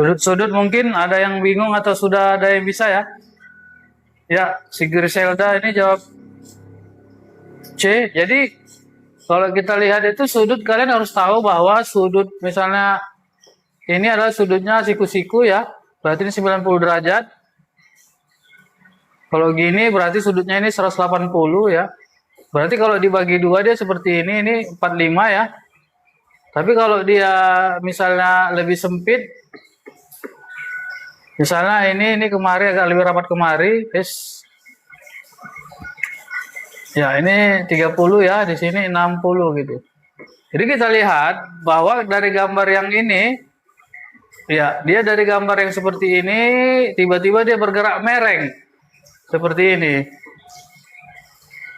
Sudut-sudut mungkin ada yang bingung atau sudah ada yang bisa ya? Ya, si Griselda ini jawab C. Jadi kalau kita lihat itu sudut, kalian harus tahu bahwa sudut misalnya ini adalah sudutnya siku-siku ya. Berarti ini 90 derajat. Kalau gini berarti sudutnya ini 180 ya. Berarti kalau dibagi dua dia seperti ini 45 ya. Tapi kalau dia misalnya lebih sempit, misalnya ini kemari agak lebih rapat kemari, yes. Ya, ini 30 ya, di sini 60 gitu. Jadi kita lihat bahwa dari gambar yang ini, ya, dia dari gambar yang seperti ini, tiba-tiba dia bergerak mereng. Seperti ini.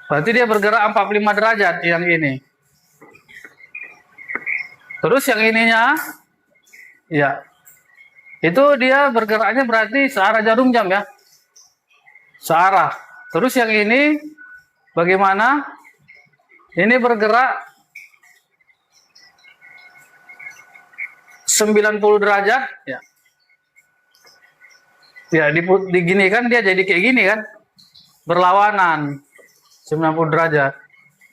Berarti dia bergerak 45 derajat yang ini. Terus yang ininya, ya, itu dia bergeraknya berarti searah jarum jam ya. Searah. Terus yang ini, bagaimana? Ini bergerak 90 derajat ya. Ya, digini kan dia jadi kayak gini kan. Berlawanan 90 derajat.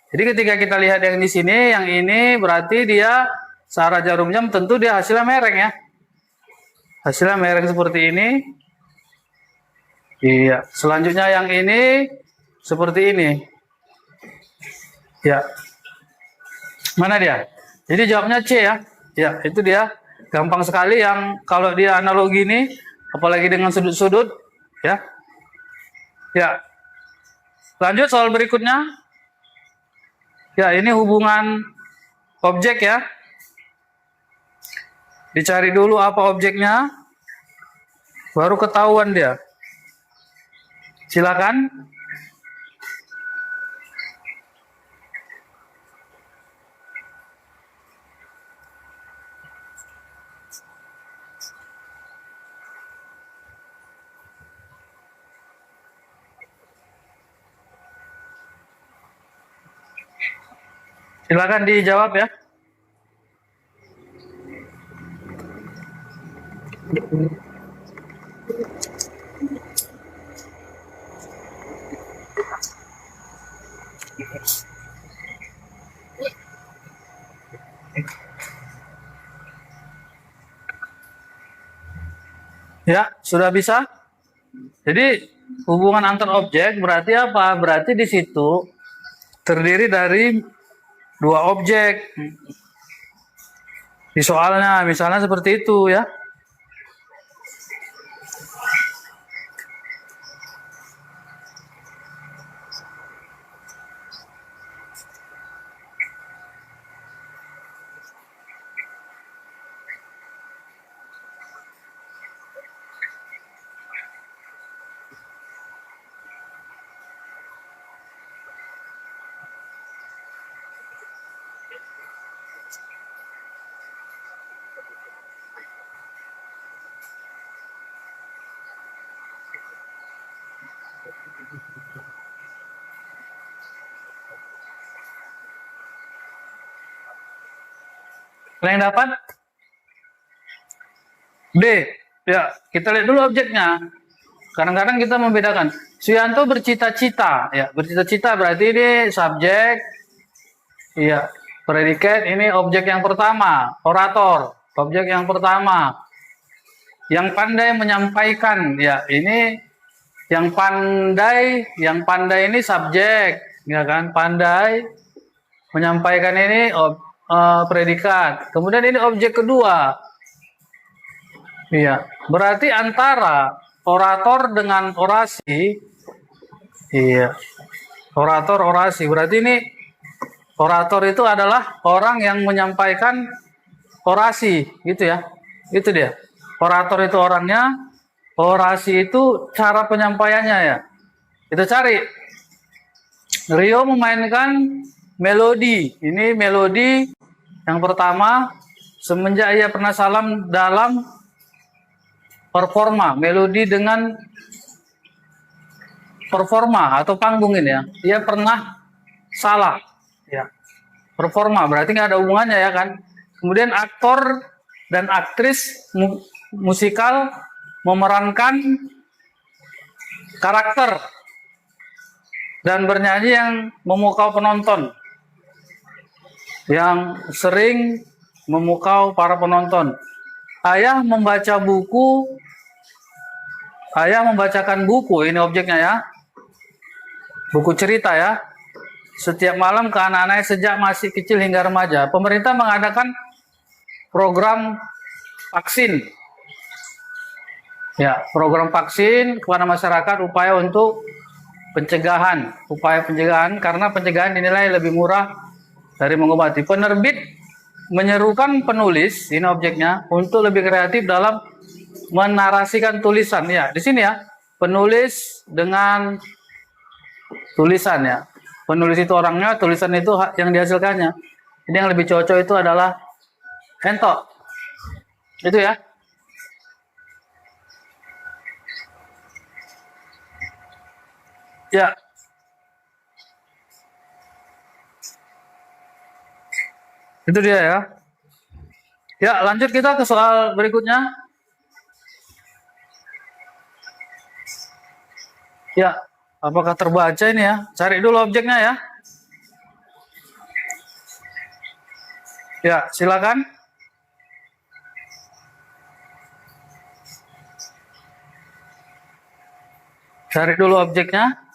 Jadi ketika kita lihat yang di sini, yang ini berarti dia searah jarum jam, tentu dia hasilnya mereng ya. Hasilnya mereng seperti ini. Iya, selanjutnya yang ini seperti ini. Ya. Mana dia? Jadi jawabnya C ya. Ya, itu dia. Gampang sekali yang kalau dia analogi ini, apalagi dengan sudut-sudut ya. Ya. Lanjut soal berikutnya. Ya, ini hubungan objek ya. Dicari dulu apa objeknya, baru ketahuan dia. Silakan. Silakan dijawab ya. Ya, sudah bisa. Jadi hubungan antar objek berarti apa? Berarti di situ terdiri dari dua objek. Di soalnya misalnya seperti itu ya. Ada yang dapat? D. Ya, kita lihat dulu objeknya. Kadang-kadang kita membedakan. Suyanto bercita-cita. Ya, bercita-cita berarti ini subjek. Iya, predikat ini objek yang pertama, orator. Objek yang pertama. Yang pandai menyampaikan. Ya, ini yang pandai ini subjek, ya kan? Pandai menyampaikan ini predikat. Kemudian ini objek kedua. Iya, berarti antara orator dengan orasi. Iya. Orator orasi. Berarti ini orator itu adalah orang yang menyampaikan orasi, gitu ya. Itu dia. Orator itu orangnya, orasi itu cara penyampaiannya ya. Kita cari. Rio memainkan melodi. Ini melodi yang pertama semenjak ia pernah salam dalam performa, melodi dengan performa atau panggung ini ya. Ia pernah salah ya. Performa berarti nggak ada hubungannya ya kan. Kemudian aktor dan aktris musikal memerankan karakter dan bernyanyi yang memukau penonton, yang sering memukau para penonton. Ayah membaca buku, ayah membacakan buku, ini objeknya ya, buku cerita ya, setiap malam ke anak-anaknya sejak masih kecil hingga remaja. Pemerintah mengadakan program vaksin. Ya, program vaksin kepada masyarakat, upaya untuk pencegahan, karena pencegahan dinilai lebih murah dari mengobati. Penerbit menyerukan penulis, ini objeknya, untuk lebih kreatif dalam menarasikan tulisan. Ya, di sini ya, penulis dengan tulisan ya. Penulis itu orangnya, tulisan itu yang dihasilkannya. Ini yang lebih cocok itu adalah Ento. Itu ya. Ya. Itu dia ya. Ya, lanjut kita ke soal berikutnya. Ya, apakah terbaca ini ya? Cari dulu objeknya ya. Ya, silakan. Cari dulu objeknya.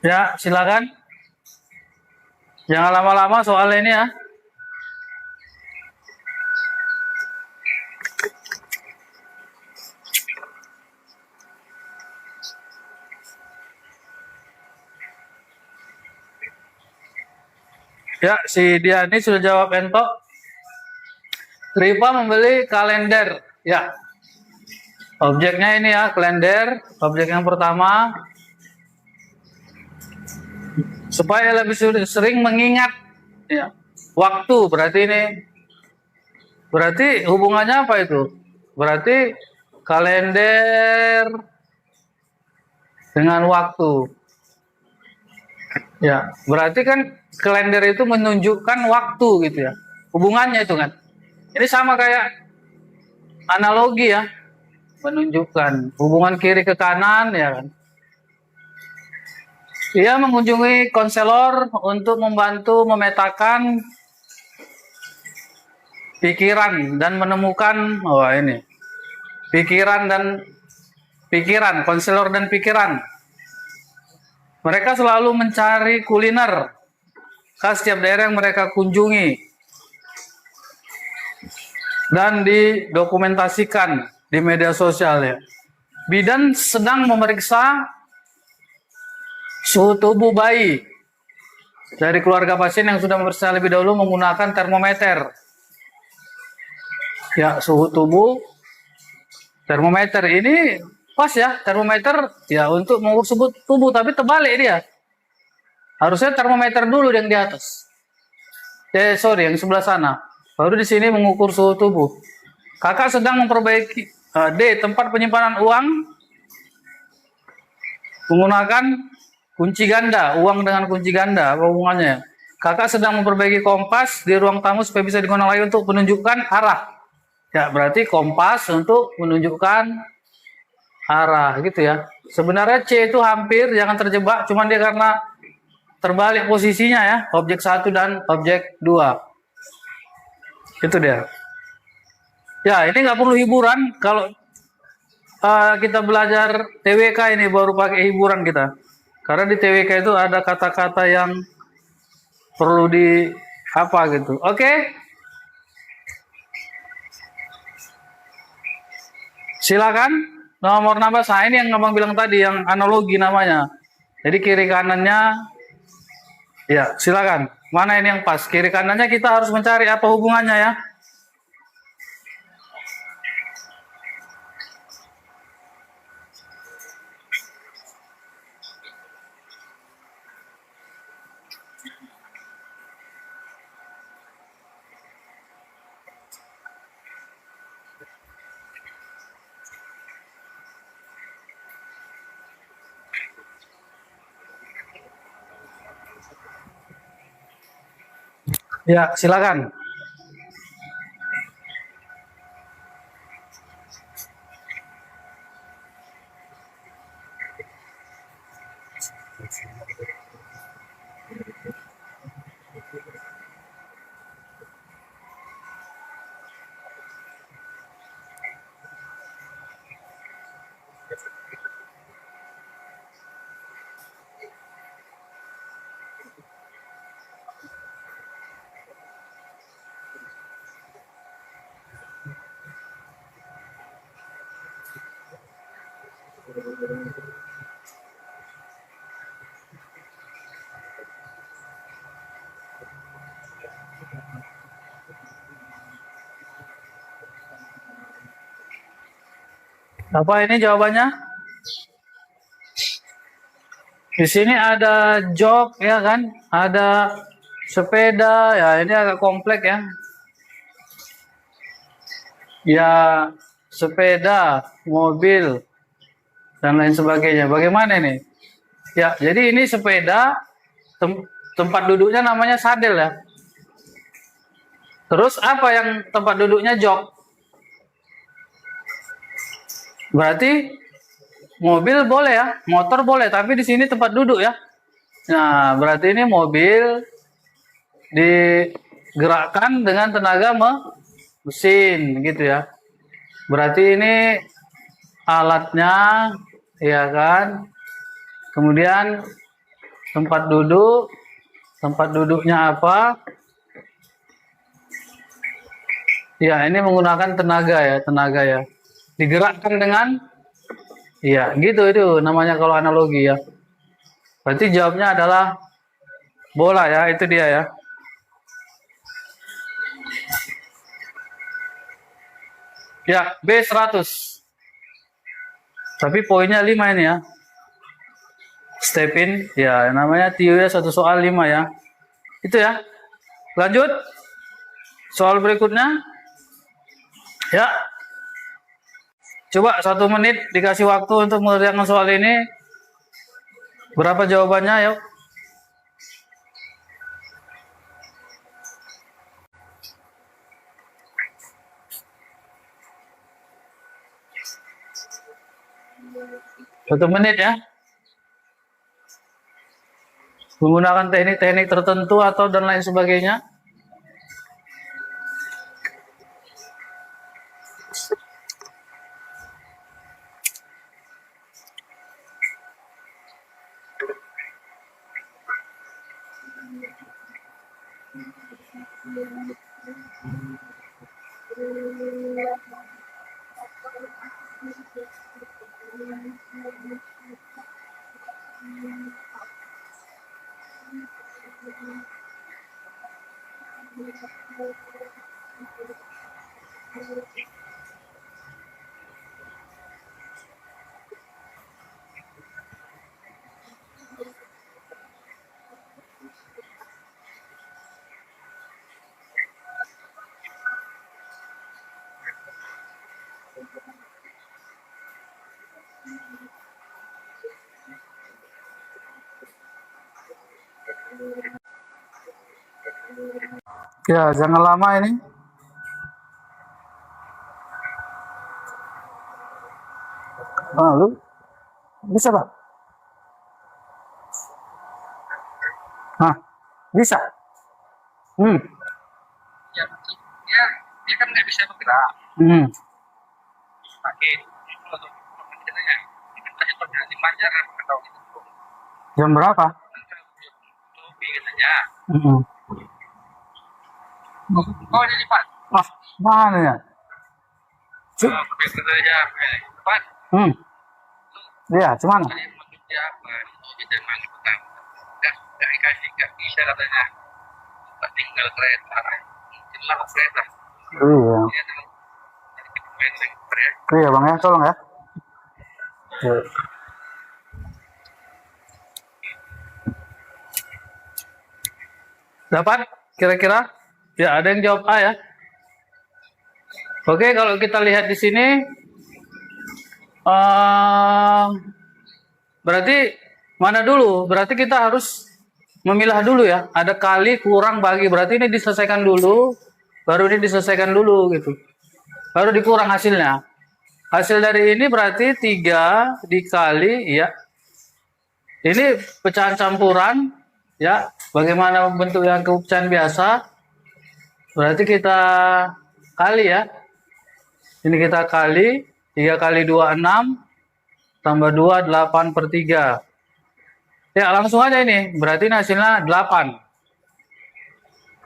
Ya, silakan. Jangan lama-lama soal ini ya. Ya, si Diani sudah jawab Ento. Riva membeli kalender. Ya, objeknya ini ya, kalender. Objek yang pertama. Supaya lebih sering mengingat ya, waktu. Berarti hubungannya apa itu? Berarti kalender dengan waktu. Ya, berarti kan kalender itu menunjukkan waktu gitu ya. Hubungannya itu kan. Ini sama kayak analogi ya. Menunjukkan hubungan kiri ke kanan ya kan. Ia mengunjungi konselor untuk membantu memetakan pikiran dan menemukan pikiran, konselor dan pikiran. Mereka selalu mencari kuliner khas setiap daerah yang mereka kunjungi dan didokumentasikan di media sosial ya. Bidan sedang memeriksa suhu tubuh bayi dari keluarga pasien yang sudah memeriksa lebih dahulu menggunakan termometer. Ya, suhu tubuh, termometer ini pas ya, termometer ya untuk mengukur suhu tubuh, tapi terbalik dia. Harusnya termometer dulu yang di atas. Yang sebelah sana. Baru di sini mengukur suhu tubuh. Kakak sedang memperbaiki tempat penyimpanan uang menggunakan kunci ganda, uang dengan kunci ganda, apa hubungannya? Kakak sedang memperbaiki kompas di ruang tamu supaya bisa digunakan lagi untuk menunjukkan arah. Ya, berarti kompas untuk menunjukkan arah gitu ya. Sebenarnya C itu hampir, jangan terjebak, cuman dia karena terbalik posisinya ya, objek 1 dan objek 2. Itu dia. Ya, ini nggak perlu hiburan. Kalau kita belajar TWK ini baru pakai hiburan kita. Karena di TWK itu ada kata-kata yang perlu di apa gitu. Oke. Silakan nomor 16. Nah, ini yang Abang bilang tadi yang analogi namanya. Jadi kiri kanannya ya, silakan. Mana ini yang pas? Kiri kanannya kita harus mencari apa hubungannya ya. Ya, silakan. Apa ini jawabannya? Di sini ada jok ya kan, ada sepeda ya, ini agak kompleks ya. Ya, sepeda, mobil dan lain sebagainya. Bagaimana ini? Ya, jadi ini sepeda, tempat duduknya namanya sadel ya. Terus apa yang tempat duduknya jok? Berarti mobil boleh ya, motor boleh, tapi di sini tempat duduk ya. Nah, berarti ini mobil digerakkan dengan tenaga mesin gitu ya. Berarti ini alatnya ya kan. Kemudian tempat duduknya apa? Ya, ini menggunakan tenaga ya. Digerakkan dengan iya, gitu itu namanya kalau analogi ya. Berarti jawabnya adalah bola ya, itu dia ya. Ya, B100. Tapi poinnya 5 ini ya. Step in, ya namanya TIO ya, satu soal 5 ya. Itu ya. Lanjut. Soal berikutnya. Ya. Coba 1 menit dikasih waktu untuk mengerjakan soal ini. Berapa jawabannya, yuk? Satu menit ya. Menggunakan teknik-teknik tertentu atau dan lain sebagainya. Ya, jangan lama ini. Lu bisa, Pak? Hah, bisa? Ya, dia kan nggak bisa bergerak. Pakai untuk penjelasannya. Kita coba dimanjar atau Jam berapa? bikin aja. Oh, ini Pak. Ah, mana ya? Bikin aja, Pak. Iya, cuman. Saya mau kerja apa? Mau jadi manggil nggak dikasih, nggak bisa katanya. Nggak tinggal kereta. Mungkin lah kereta. Iya. Iya, Bang ya, tolong ya. Dapat kira-kira? Ya, ada yang jawab A ya. Oke, kalau kita lihat di sini, berarti mana dulu? Berarti kita harus memilah dulu ya. Ada kali, kurang, bagi. Berarti ini diselesaikan dulu, baru ini diselesaikan dulu gitu. Baru dikurang hasilnya. Hasil dari ini berarti 3 dikali, ya. Ini pecahan campuran, ya. Bagaimana bentuk yang pecahan biasa? Berarti kita kali ya. Ini kita kali, 3 kali 2, 6. Tambah 2, 8/3. Ya, langsung aja ini. Berarti ini hasilnya 8.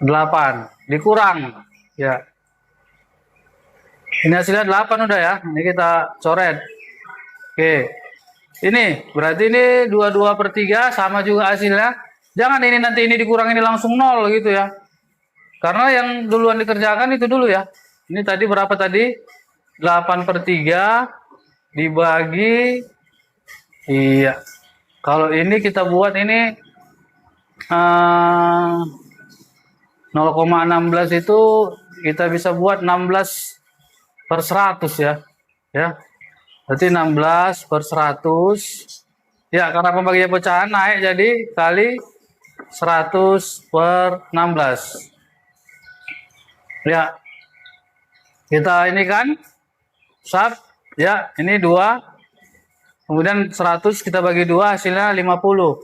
8. Dikurang. Ya. Ini hasilnya 8 udah ya. Ini kita coret. Oke. Ini, berarti ini 22/3 sama juga hasilnya. Jangan ini nanti ini dikurang ini langsung 0 gitu ya. Karena yang duluan dikerjakan itu dulu ya. Ini tadi berapa tadi? 8/3 dibagi, iya. Kalau ini kita buat ini 0,16 itu kita bisa buat 16/100 ya. Ya. Berarti 16/100. Ya, karena pembagian pecahan naik jadi kali 100/16. Ya. Kita ini kan sub, ya, ini 2. Kemudian 100 kita bagi 2 hasilnya 50.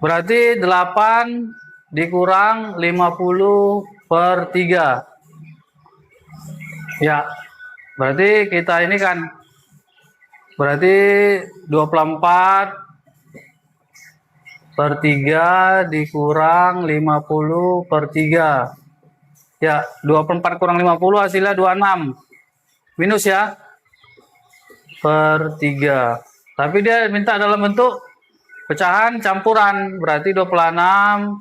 Berarti 8 dikurang 50/3. Ya. Berarti kita ini kan berarti 24/3 dikurang 50/3. Ya, 24 kurang 50 hasilnya 26. Minus ya. /3. Tapi dia minta dalam bentuk pecahan campuran. Berarti 26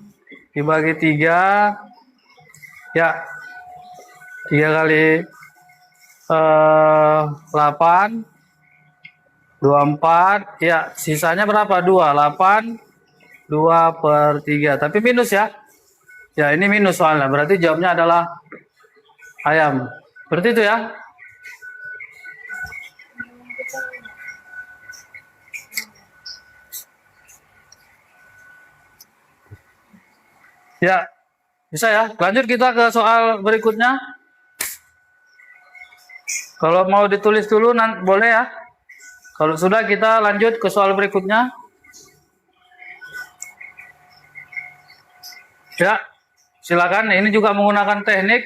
dibagi 3. Ya. 3 kali 8. 24. Ya, sisanya berapa? 2. 8. 2/3. Tapi minus ya. Ya, ini minus soalnya. Berarti jawabnya adalah ayam. Seperti itu ya. Ya, bisa ya. Lanjut kita ke soal berikutnya. Kalau mau ditulis dulu boleh ya. Kalau sudah kita lanjut ke soal berikutnya. Ya, silakan. Ini juga menggunakan teknik.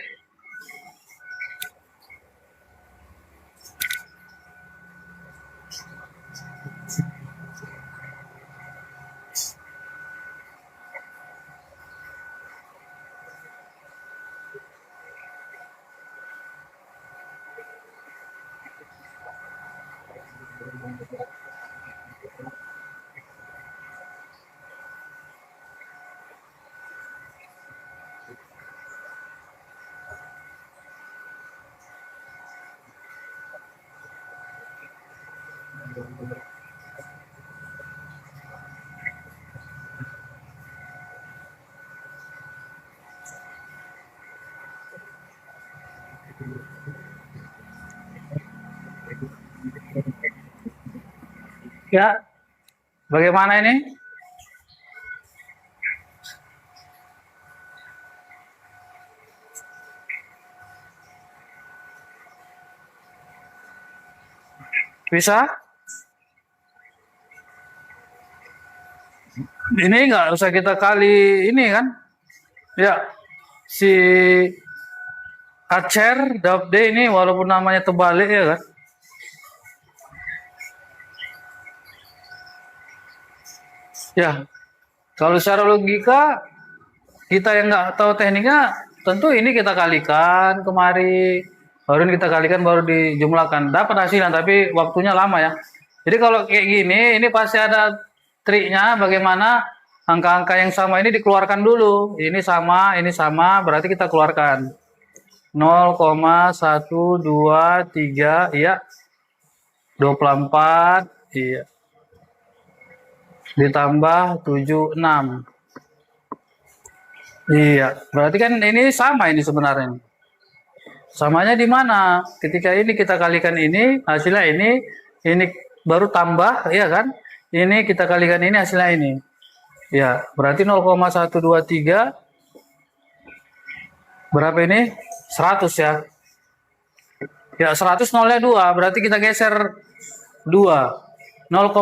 Ya, bagaimana ini? Bisa? Ini nggak usah kita kali ini kan? Ya, si Acer D ini walaupun namanya terbalik ya kan? Ya, kalau secara logika kita yang nggak tahu tekniknya, tentu ini kita kalikan kemari, baru ini kita kalikan, baru dijumlahkan, dapat hasilnya, tapi waktunya lama ya. Jadi kalau kayak gini, ini pasti ada triknya bagaimana angka-angka yang sama ini dikeluarkan dulu. Ini sama, berarti kita keluarkan 0,123, iya, 24, iya, ditambah 76. Iya, berarti kan ini sama ini sebenarnya. Samanya di mana? Ketika ini kita kalikan ini, hasilnya ini baru tambah, ya kan? Ini kita kalikan ini, hasilnya ini. Ya, berarti 0,123 berapa ini? 100 ya. Ya, 100 nolnya 2, berarti kita geser 2. 0,12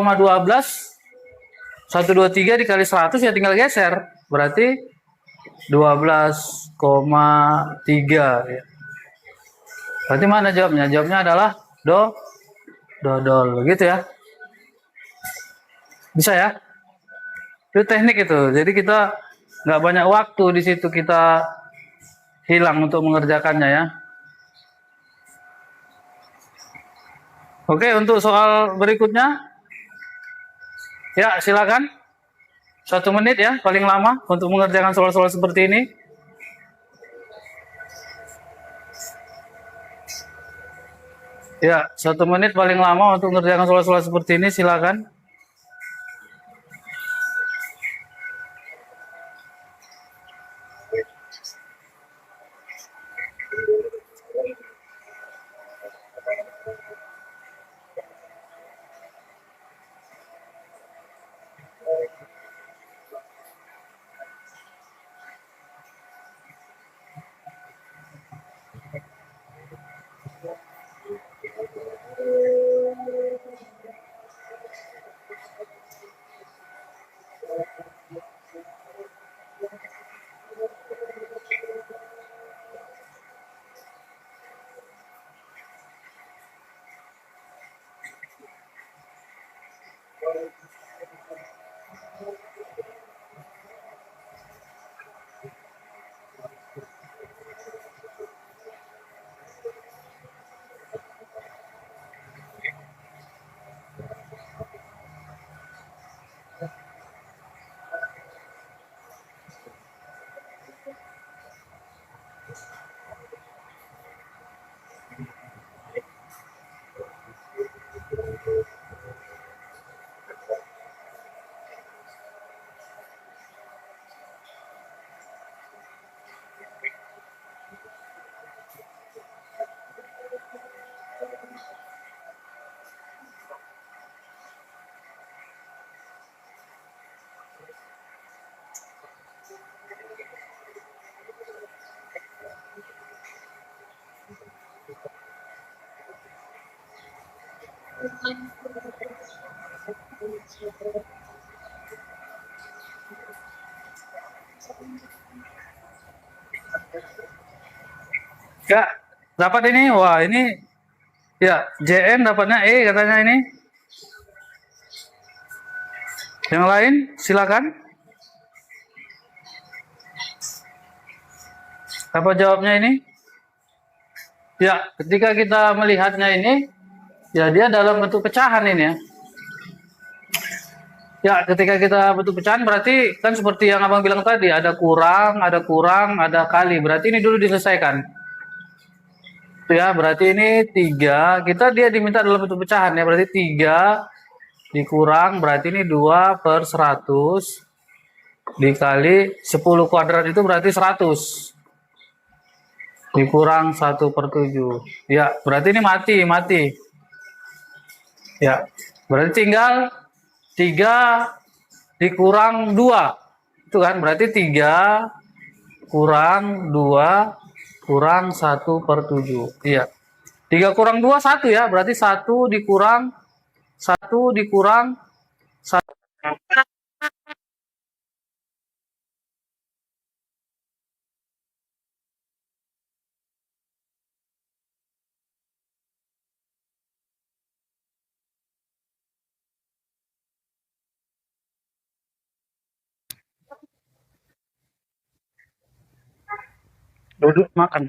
123 dikali 100 ya tinggal geser. Berarti 12,3 ya. Berarti mana jawabnya? Jawabnya adalah dodol gitu ya. Bisa ya? Itu teknik itu. Jadi kita nggak banyak waktu di situ kita hilang untuk mengerjakannya ya. Oke, untuk soal berikutnya, ya silakan. 1 menit ya, paling lama untuk mengerjakan soal-soal seperti ini. Ya, 1 menit paling lama untuk mengerjakan soal-soal seperti ini, silakan. Ya, dapat ini. Wah, ini ya JN dapatnya E katanya ini. Yang lain silakan. Apa jawabnya ini? Ya, ketika kita melihatnya ini, ya dia dalam bentuk pecahan ini ya. Ya, ketika kita bentuk pecahan berarti kan seperti yang abang bilang tadi, ada kurang, ada kali. Berarti ini dulu diselesaikan. Ya, berarti ini 3. Dia diminta dalam bentuk pecahan ya. Berarti 3 dikurang, berarti ini 2/100 dikali 10 kuadrat itu berarti 100. Dikurang 1/7. Ya, berarti ini mati. Ya, berarti tinggal 3 dikurang 2. Itu kan berarti 3 kurang 2 kurang 1/7. Iya. 3 kurang 2 1 ya. Berarti 1 dikurang 1. Duduk makan.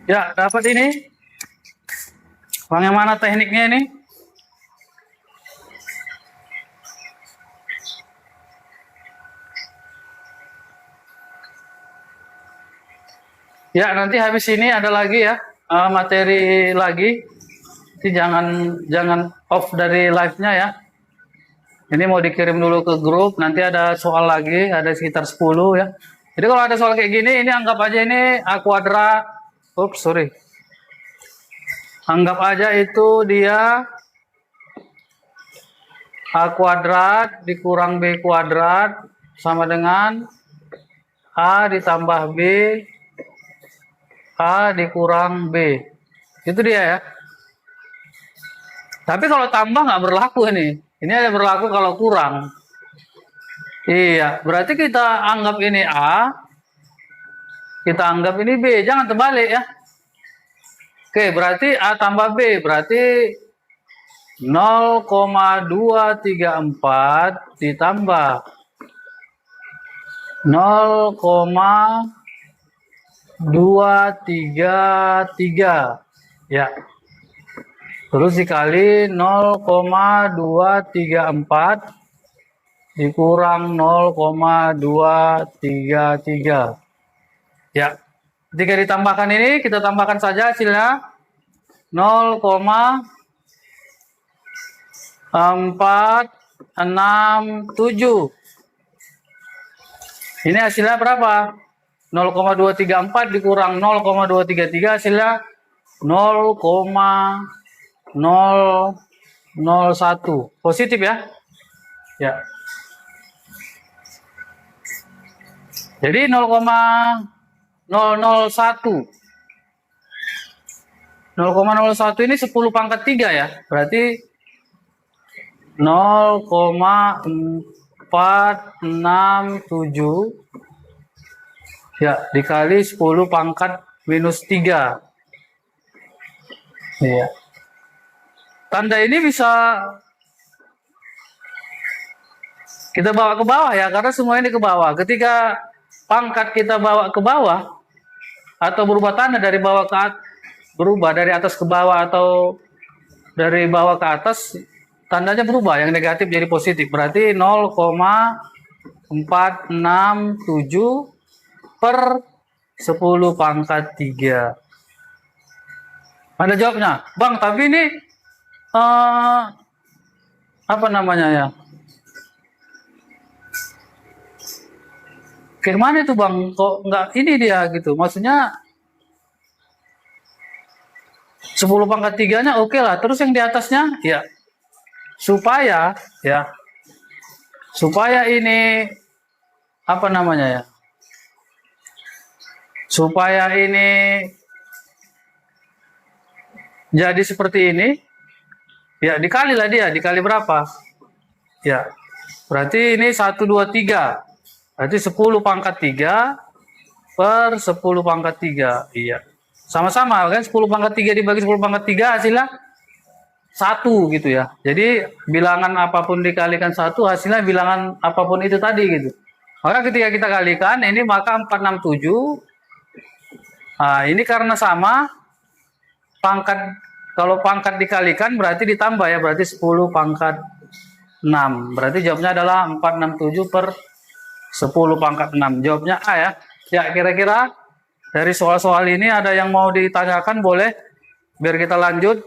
Ya, dapat ini. Bagaimana tekniknya ini? Ya, nanti habis ini ada lagi ya, materi lagi. Jadi jangan off dari live-nya ya. Ini mau dikirim dulu ke grup, nanti ada soal lagi, ada sekitar 10 ya. Jadi kalau ada soal kayak gini, ini anggap aja ini A kuadrat. Ups, sorry. Anggap aja itu dia A kuadrat dikurang B kuadrat sama dengan A ditambah B, A dikurang B. Itu dia ya. Tapi kalau tambah nggak berlaku ini. Ini ada berlaku kalau kurang. Iya, berarti kita anggap ini A, kita anggap ini B. Jangan terbalik ya. Oke, berarti A tambah B. Berarti 0,234 ditambah 0,233. Ya. Terus dikali 0,234 dikurang 0,233. Ya. Ketika ditambahkan ini, kita tambahkan saja hasilnya 0,467. Ini hasilnya berapa? 0,234 dikurang 0,233 hasilnya 0,001. Positif ya? Ya. Jadi 0,001. 0,01 ini 10 pangkat 3 ya. Berarti 0,467 ya dikali 10 pangkat minus 3. Iya. Tanda ini bisa kita bawa ke bawah ya, karena semua ini ke bawah. Ketika pangkat kita bawa ke bawah atau berubah tanda dari bawah ke atas, berubah dari atas ke bawah atau dari bawah ke atas, tandanya berubah, yang negatif jadi positif. Berarti 0,467 per 10 pangkat 3. Ada jawabnya, Bang, tapi ini apa namanya ya? Kayak mana itu Bang? Kok nggak ini dia gitu? Maksudnya 10 pangkat 3-nya oke lah. Terus yang di atasnya ya supaya ini apa namanya ya? Supaya ini jadi seperti ini, ya dikalilah dia, dikali berapa? Ya, berarti ini 1, 2, 3. Berarti 10 pangkat 3 per 10 pangkat 3. Iya. Sama-sama kan, 10 pangkat 3 dibagi 10 pangkat 3 hasilnya 1 gitu ya. Jadi bilangan apapun dikalikan 1 hasilnya bilangan apapun itu tadi gitu. Maka ketika kita kalikan ini maka 467. Nah, ini karena sama pangkat, kalau pangkat dikalikan berarti ditambah ya, berarti 10 pangkat 6. Berarti jawabnya adalah 467 per 10 pangkat 6. Jawabnya A ya. Ya, kira-kira dari soal-soal ini ada yang mau ditanyakan, boleh, biar kita lanjut.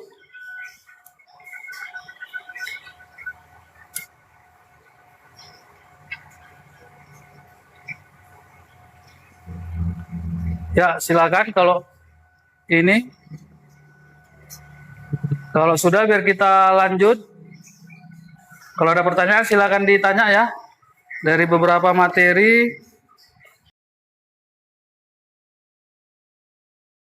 Ya, silakan kalau ini. Kalau sudah biar kita lanjut. Kalau ada pertanyaan silakan ditanya ya. Dari beberapa materi